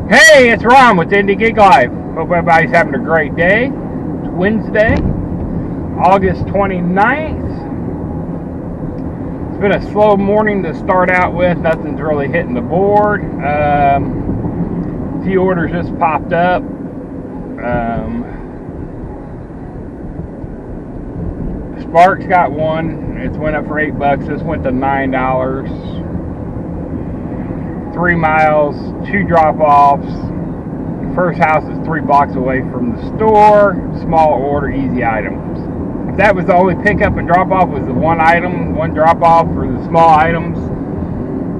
Hey, it's Ron with Indy Gig Life. Hope everybody's having a great day. It's Wednesday, August 29th. It's been a slow morning to start out with. Nothing's really hitting the board. A few orders just popped up. Sparks got one. It's went up for $8. This went to $9. 3 miles, 2 drop-offs. The first house is 3 blocks away from the store. Small order, easy items. If that was the only pickup and drop-off was the one item, one drop-off for the small items,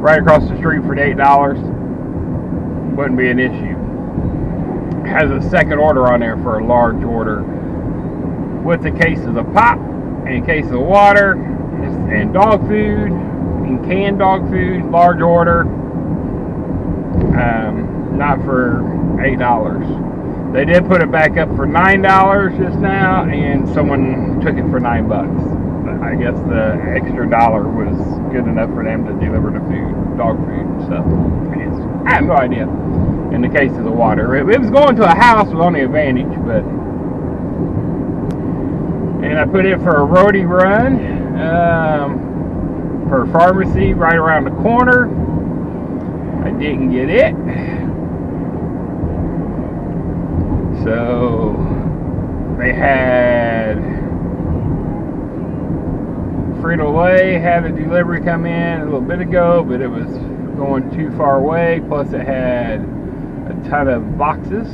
right across the street for $8, wouldn't be an issue. It has a second order on there for a large order with the cases of pop and a case of water and dog food and canned dog food, large order. Not for $8. They did put it back up for $9 just now, and someone took it for $9. But I guess the extra dollar was good enough for them to deliver the food, dog food and stuff. I have no idea. In the case of the water, it was going to a house with only advantage, but. And I put it for a roadie run for a pharmacy right around the corner. I didn't get it. So they had Frito-Lay had a delivery come in a little bit ago, but it was going too far away. Plus it had a ton of boxes.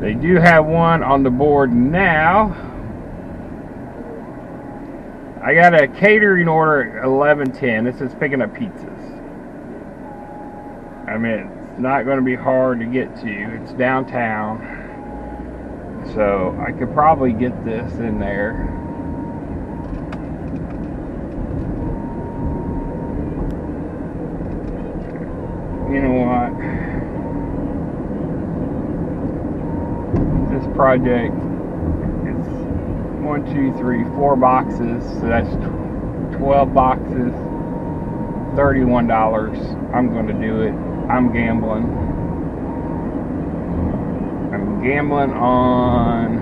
They do have one on the board now. I got a catering order at 11:10. This is picking up pizzas. I mean, it's not going to be hard to get to. It's downtown. So I could probably get this in there. You know what? This project, it's 1, 2, 3, 4 boxes. So that's 12 boxes. $31. I'm going to do it. I'm gambling. I'm gambling on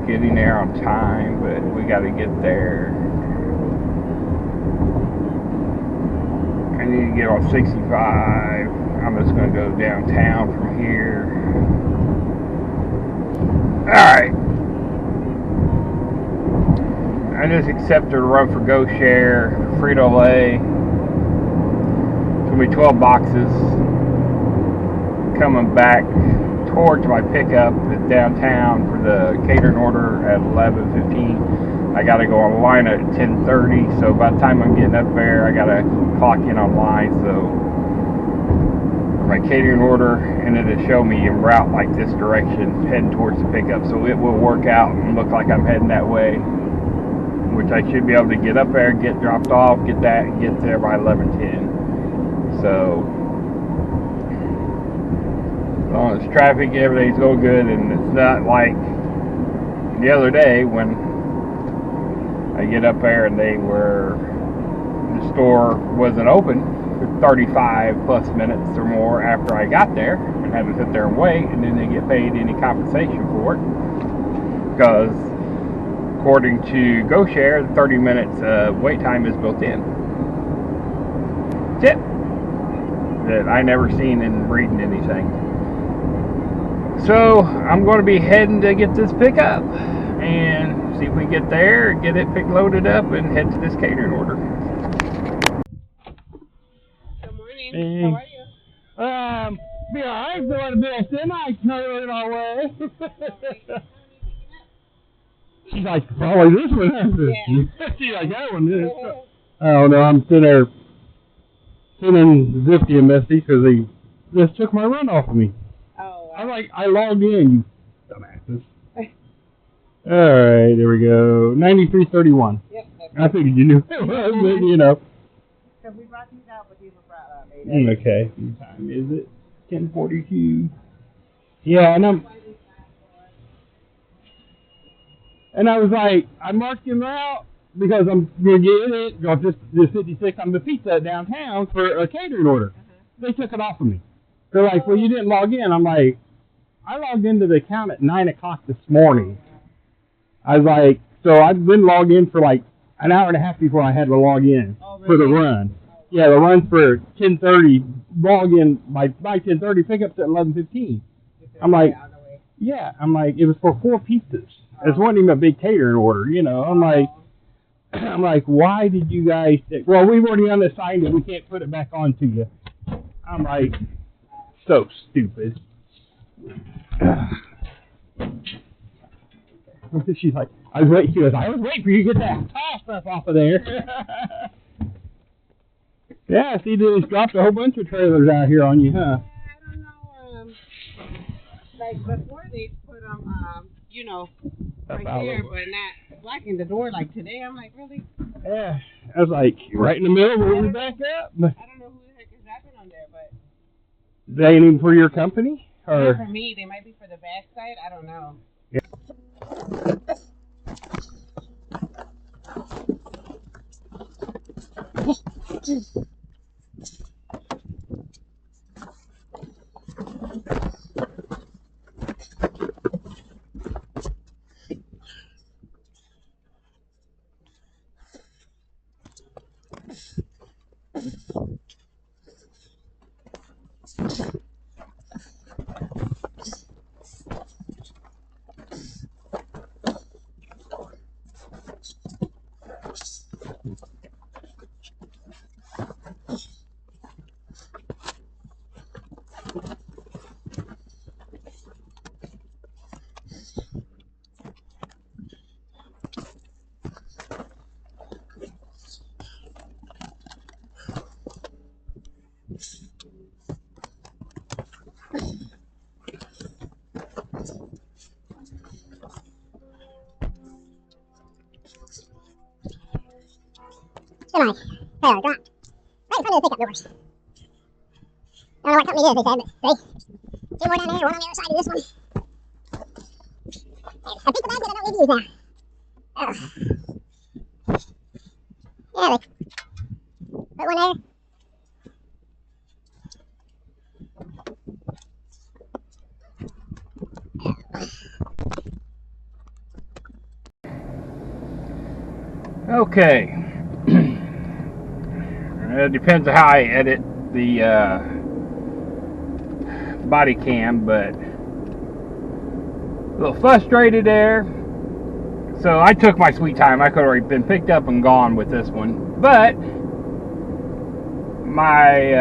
getting there on time, but we got to get there. I need to get on 65. I'm just going to go downtown from here. Alright. I just accepted a run for Go Share, Frito-Lay. It's going to be 12 boxes. Coming back towards my pickup at downtown for the catering order at 11:15. I got to go online at 10:30, so by the time I'm getting up there, I got to clock in online. So my catering order, and it'll show me en route like this direction, heading towards the pickup. So it will work out and look like I'm heading that way, which I should be able to get up there, get dropped off, get that, and get there by 11:10. So, as long as traffic, everything's going good, and it's not like the other day when I get up there and the store wasn't open for 35 plus minutes or more after I got there, and had to sit there and wait, and then they get paid any compensation for it, because according to Go Share, the 30 minutes wait time is built in. Tip that I never seen in reading anything. So I'm going to be heading to get this pickup and see if we get there, get it loaded up, and head to this catering order. Good morning. Hey. How are you? Be alright if I want to be a semi-trailer in our way. She's like, probably this one, hasn't it? Yeah. She's like, that one is. Oh no, I'm sitting there feeling zifty and messy because they just took my run off of me. Oh, wow. I logged in, you dumbasses. Alright, there we go. 9331. Yep. I figured you knew it was, but you know. Because we brought these out, but these were brought out later. Okay. What time is it? 10:42. Yeah, and I was like, I marked him out because I'm going to get it, go this 56 on the pizza downtown for a catering order. They took it off of me. They're like, well, you didn't log in. I'm like, I logged into the account at 9 o'clock this morning. I was like, so I've been logged in for like an hour and a half before I had to log in for the run. Yeah, the run's for 10:30. Log in by 10:30. Pickups at 11:15. I'm like, yeah. I'm like, it was for 4 pizzas. It wasn't even a big catering order, you know. I'm like, why did you guys? Well, we've already unassigned it. We can't put it back on to you. I'm like, so stupid. She's like, I was waiting for you to get that tall stuff off of there. Yeah, see, they just dropped a whole bunch of trailers out here on you, huh? I don't know. Like before they put them, you know, right there, but not blocking the door like today. I'm like, really? Yeah. I was like, right in the middle where we back up. I don't know who the heck is driving on there, but. They ain't even for your company? Or? Not for me. They might be for the backside. I don't know. Yeah. Trailer dropped right in front of the pickup doors. I don't know what company it is, they said, but see, 2 more down there, 1 on the other side of this one. A pizza basket I don't need to use now. Oh. Yeah, they put one there. Okay. It depends on how I edit the body cam, but a little frustrated there. So I took my sweet time. I could have already been picked up and gone with this one, but my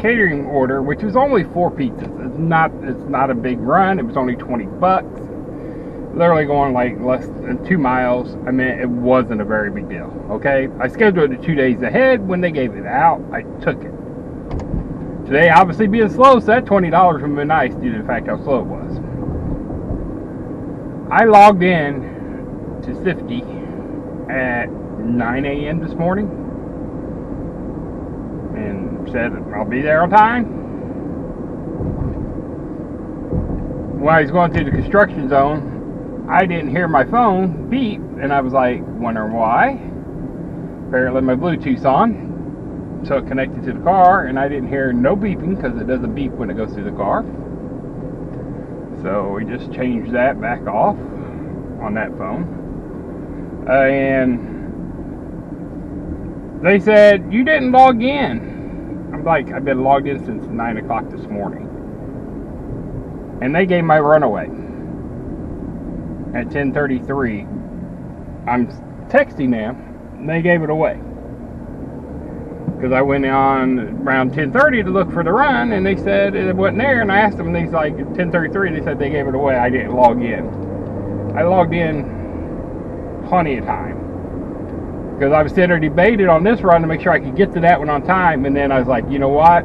catering order, which was only 4 pizzas, it's not a big run. It was only $20. Literally going like less than 2 miles. I mean, it wasn't a very big deal. Okay, I scheduled it 2 days ahead. When they gave it out, I took it. Today, obviously being slow, so that $20 would have been nice due to the fact how slow it was. I logged in to Sifty at 9 a.m. this morning and said I'll be there on time. When I was going through the construction zone, I didn't hear my phone beep, and I was like, wondering why. Apparently my Bluetooth's on, so it connected to the car, and I didn't hear no beeping because it doesn't beep when it goes through the car. So we just changed that back off on that phone. And they said, you didn't log in. I'm like, I've been logged in since 9 o'clock this morning. And they gave my runaway at 10:33. I'm texting them, and they gave it away. Because I went on around 10:30 to look for the run, and they said it wasn't there, and I asked them, and they said, like, 10:33, they said they gave it away. I didn't log in. I logged in plenty of time. Because I was sitting there debated on this run to make sure I could get to that one on time, and then I was like, you know what?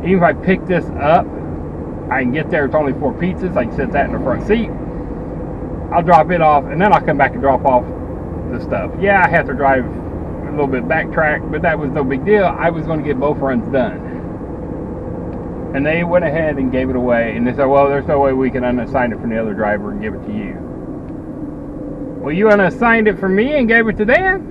Even if I pick this up, I can get there, it's only 4 pizzas, I can sit that in the front seat. I'll drop it off, and then I'll come back and drop off the stuff. Yeah, I have to drive a little bit backtrack, but that was no big deal. I was going to get both runs done. And they went ahead and gave it away, and they said, well, there's no way we can unassign it from the other driver and give it to you. Well, you unassigned it from me and gave it to them?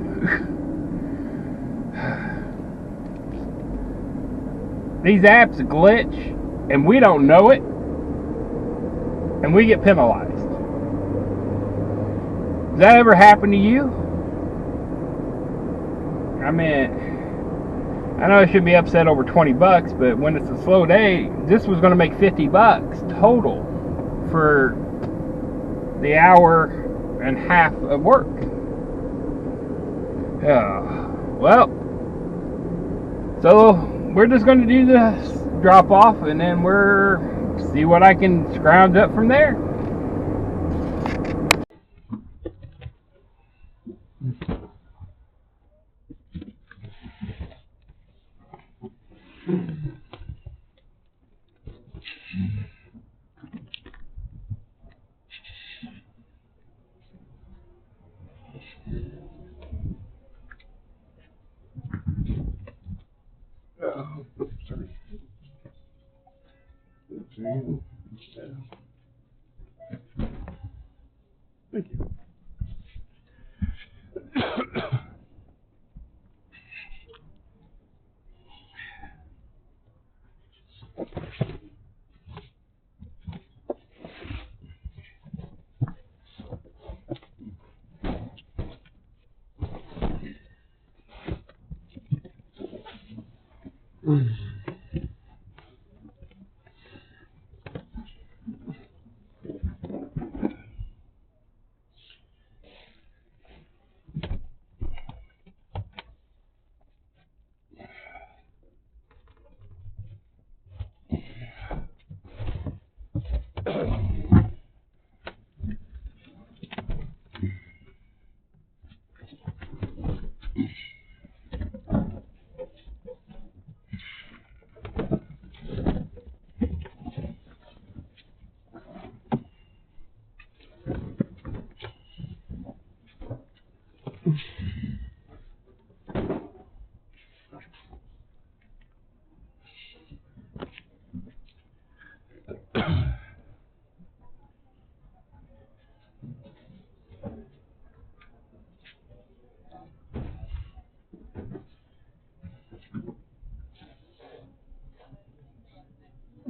These apps glitch, and we don't know it, and we get penalized. Does that ever happen to you? I mean, I know I should be upset over 20 bucks, but when it's a slow day, this was going to make 50 bucks total for the hour and half of work. Well, so we're just going to do this drop off, and then we're see what I can scrounge up from there. Thank you.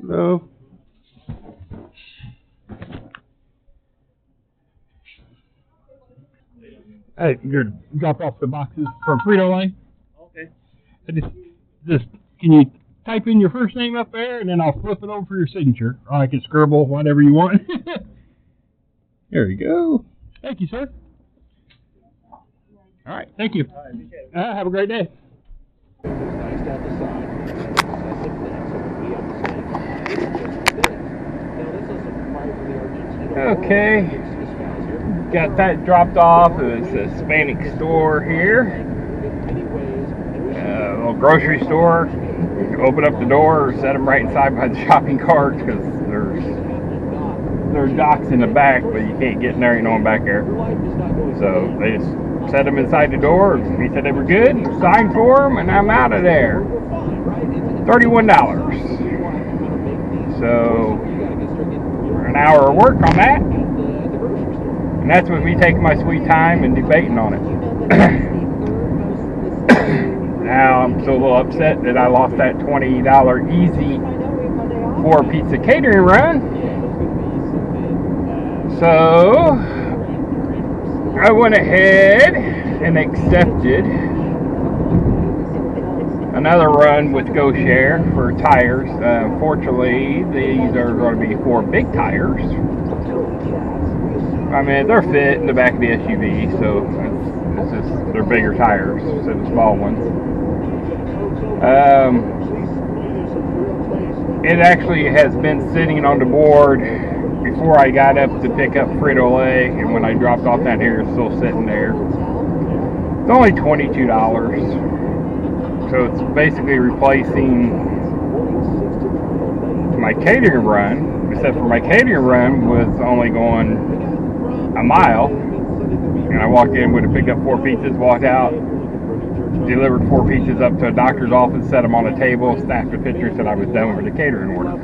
Hello. Hey, you're drop off the boxes from Frito-Lay. Okay. Just can you type in your first name up there, and then I'll flip it over for your signature, or I can scribble whatever you want. There you go. Thank you, sir. All right, thank you. All right, appreciate it. Have a great day. Okay, got that dropped off. It was a Hispanic store here, a little grocery store. Open up the door, set them right inside by the shopping carts because there's docks in the back, but you can't get in there, you know, I'm back there. So they just set them inside the door. He said they were good, signed for them, and I'm out of there. $31. So an hour of work on that, and that's with me taking my sweet time and debating on it. Now I'm still a little upset that I lost that $20 easy 4-pizza catering run. So I went ahead and accepted another run with GoShare for tires. Fortunately, these are going to be 4 big tires. I mean, they're fit in the back of the SUV, so it's just they're bigger tires instead of small ones. It actually has been sitting on the board before I got up to pick up Frito-Lay, and when I dropped off down here, it's still sitting there. It's only $22. So it's basically replacing my catering run, except for my catering run was only going a mile. And I walked in, would have picked up 4 pizzas, walked out, delivered 4 pizzas up to a doctor's office, set them on a table, snapped a picture, said I was done with the catering order.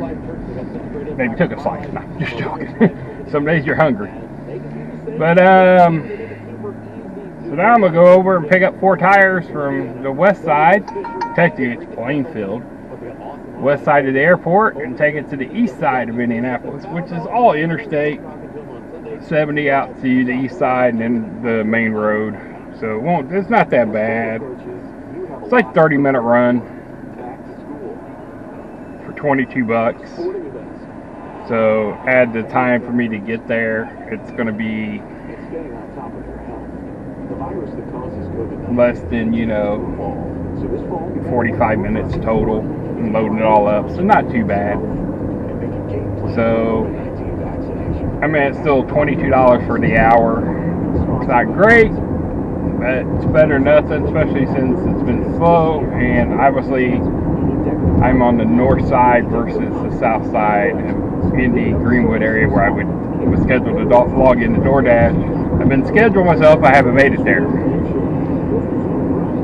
Maybe took a slice. No, just joking. Some days you're hungry. But So now I'm going to go over and pick up 4 tires from the west side. Technically, it's Plainfield. West side of the airport, and take it to the east side of Indianapolis, which is all interstate 70 out to the east side and then the main road. So it's not that bad. It's like a 30-minute run for $22. So add the time for me to get there, it's going to be less than 45 minutes total and loading it all up, so not too bad. So I mean, it's still $22 for the hour. It's not great, but it's better than nothing, especially since it's been slow. And obviously I'm on the north side versus the south side of Indy, Greenwood area, where I was scheduled to log into DoorDash. I've been scheduled myself, I haven't made it there.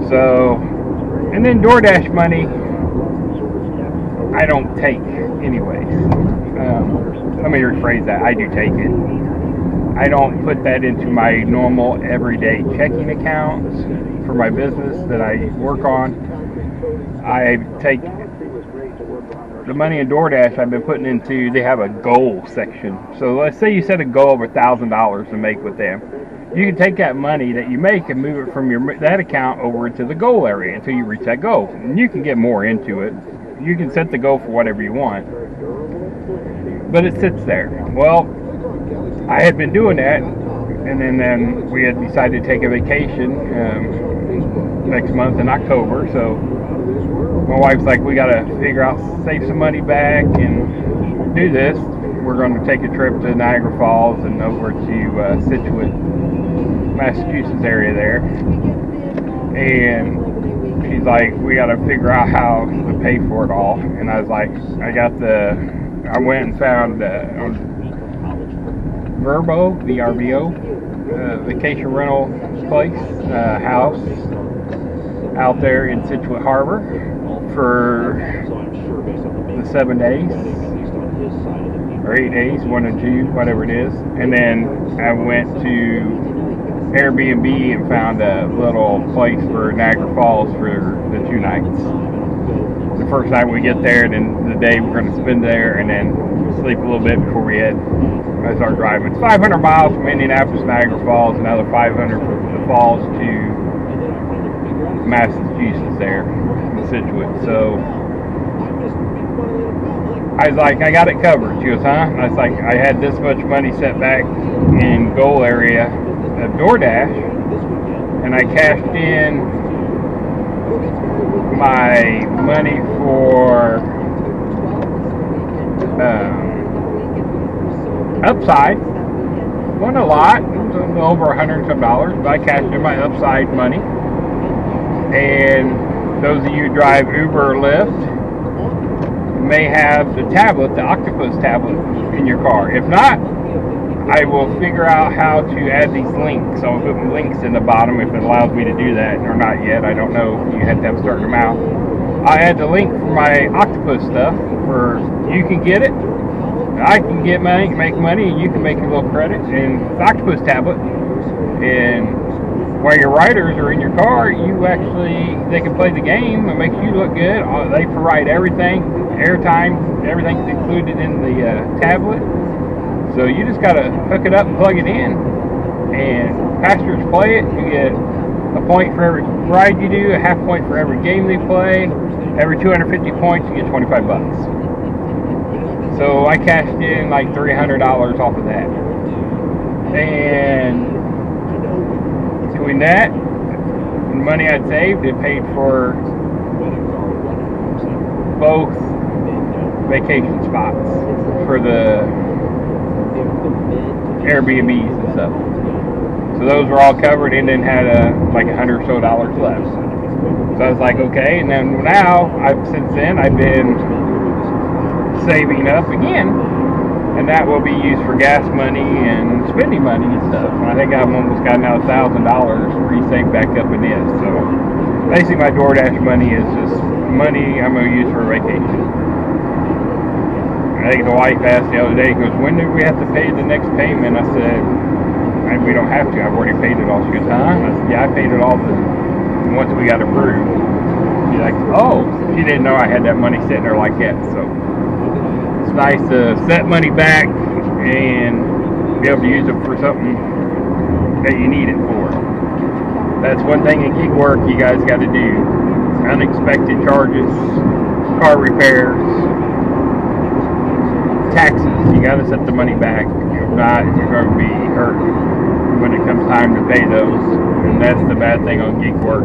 So, and then DoorDash money I don't take anyways. Let me rephrase that. I do take it. I don't put that into my normal everyday checking accounts for my business that I work on. I take the money in DoorDash I've been putting into, they have a goal section. So let's say you set a goal of $1,000 to make with them. You can take that money that you make and move it from that account over into the goal area until you reach that goal. And you can get more into it. You can set the goal for whatever you want. But it sits there. Well, I had been doing that, and then we had decided to take a vacation next month in October. So my wife's like, we got to figure out, save some money back and do this. We're going to take a trip to Niagara Falls and over to Scituate, Massachusetts area there. And she's like, we got to figure out how to pay for it all. And I was like, I went and found on VRBO, vacation rental place, house out there in Scituate Harbor for the 7 days or 8 days, 1 of June, whatever it is. And then I went to Airbnb and found a little place for Niagara Falls for the 2 nights. The first night we get there, and then the day we're going to spend there, and then sleep a little bit before we start driving. It's 500 miles from Indianapolis to Niagara Falls, another 500 from the falls to Massachusetts there in Scituate. So I was like, I got it covered. She goes, huh? And I was like, I had this much money set back in goal area of DoorDash, and I cashed in my money for upside. Wasn't a lot, it was over $100 and some, but I cashed in my upside money. And those of you who drive Uber or Lyft may have the tablet, the Octopus tablet in your car. If not, I will figure out how to add these links. I'll put links in the bottom if it allows me to do that, or not yet. I don't know. You have to have a certain amount. I'll add the link for my Octopus stuff, where you can get it. I can get money, make money, and you can make a little credit. And the Octopus tablet, and while your riders are in your car, they can play the game. It makes you look good. They provide everything, airtime, everything's included in the tablet. So you just got to hook it up and plug it in, and passengers play it. You get a point for every ride you do, a half point for every game they play. Every 250 points, you get $25. So I cashed in like $300 off of that. And between that and the money I'd saved, it paid for both vacation spots for the Airbnbs and stuff. So those were all covered, and then had like $100 or so left. So I was like, okay. And then now, since then, I've been saving up again, and that will be used for gas money and spending money and stuff. And I think I've almost got now $1,000 re-saved back up in this. So basically, my DoorDash money is just money I'm going to use for a vacation. I think the wife asked the other day, goes, when do we have to pay the next payment? I said, And we don't have to. I've already paid it all. She goes, huh? I said, yeah, I paid it all once we got approved. She's like, oh. She didn't know I had that money sitting there like that. So it's nice to set money back and be able to use it for something that you need it for. That's one thing in gig work you guys got to do. Unexpected charges, car repairs, taxes. You got to set the money back. If not, you're going to be hurt when it comes time to pay those. And that's the bad thing on gig work.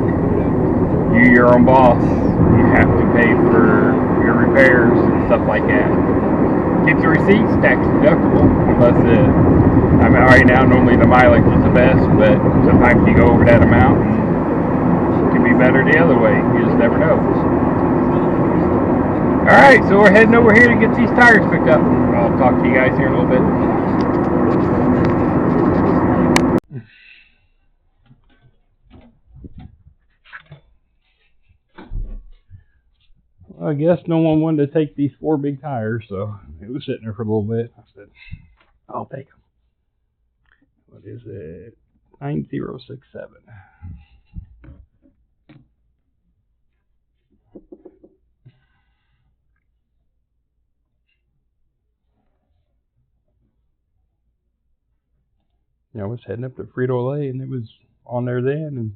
You're your own boss. You have to pay for your repairs and stuff like that. Get the receipts tax deductible, unless I mean, right now normally the mileage is the best, but sometimes you go over that amount and it can be better the other way. You just never know. Alright, so we're heading over here to get these tires picked up. I'll talk to you guys here in a little bit. I guess no one wanted to take these 4 big tires, so it was sitting there for a little bit. I said, I'll take them. What is it? 9067. Yeah, I was heading up to Frito-Lay, and it was on there then, and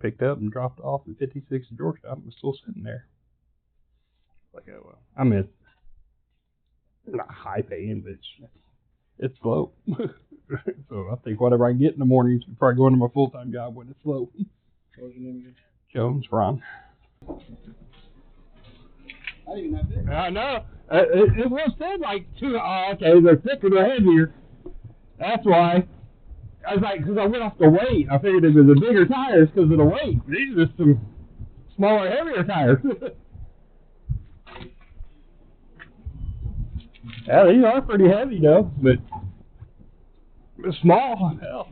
picked up and dropped off at 56 Georgetown. It was still sitting there. Like, well, I mean, it's not high paying, but it's slow. So I think whatever I get in the mornings is probably going to my full-time job when it's slow. What was your name again? Jones, Ron. I didn't even have this. I know. It was said like 2. Oh, okay, they're thicker, they're heavier. That's why. I was like, because I went off the weight. I figured it was the bigger tires because of the weight. These are just some smaller, heavier tires. Yeah, these are pretty heavy though, but small. Hell.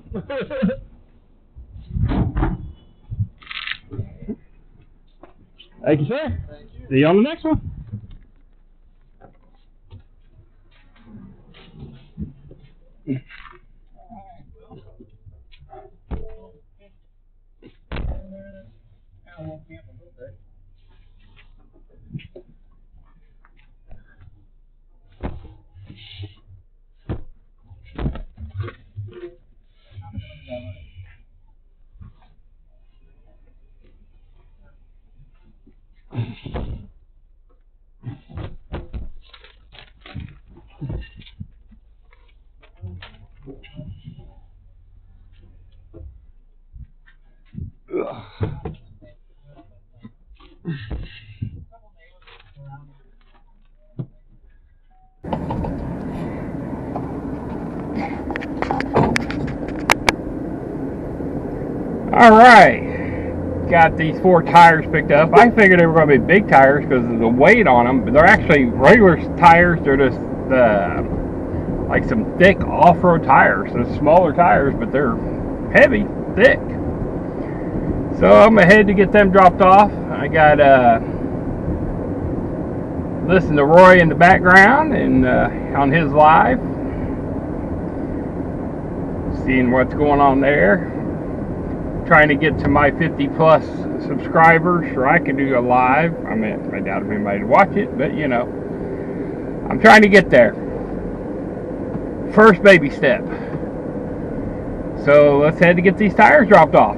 Thank you, sir. Thank you. See you on the next one. Alright, got these 4 tires picked up. I figured they were going to be big tires because of the weight on them, but they're actually regular tires. They're just like some thick off-road tires. They're smaller tires, but they're heavy, thick. So I'm ahead to get them dropped off. I got listen to Roy in the background and on his live, seeing what's going on there. Trying to get to my 50 plus subscribers so I can do a live. I mean, I doubt if anybody would watch it, but you know, I'm trying to get there. First baby step. So let's head to get these tires dropped off.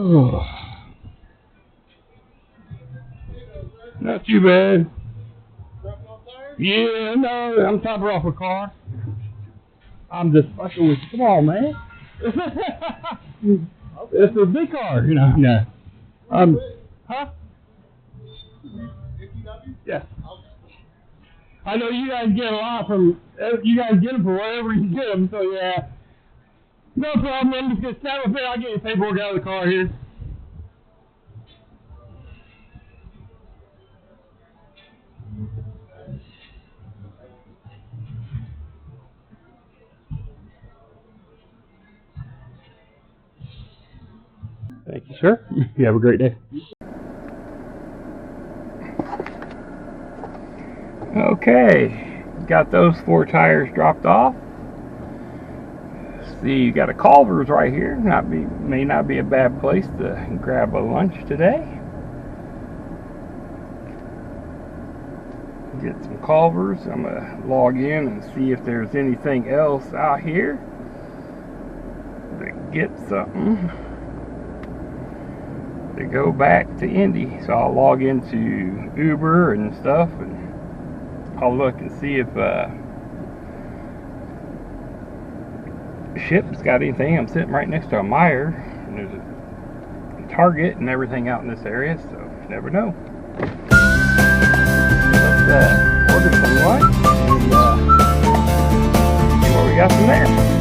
Oh. Not too bad. Yeah, no, I'm topping off a car. I'm just fucking with you. Come on, man. It's a big car, you know. Yeah. Huh? Yeah. I know you guys get a lot from, you guys get them from wherever you get them, so yeah. No problem, I'm just gonna stand up there, I'll get your paperwork out of the car here. Thank you, sir. You have a great day. Okay, got those 4 tires dropped off. See, you got a Culver's right here. May not be a bad place to grab a lunch today. Get some Culver's. I'm gonna log in and see if there's anything else out here to get something to go back to Indy. So I'll log into Uber and stuff, and I'll look and see if Ship's got anything. I'm sitting right next to a Meijer, and there's a Target and everything out in this area, so you never know. Let's order some lunch and see what we got from there.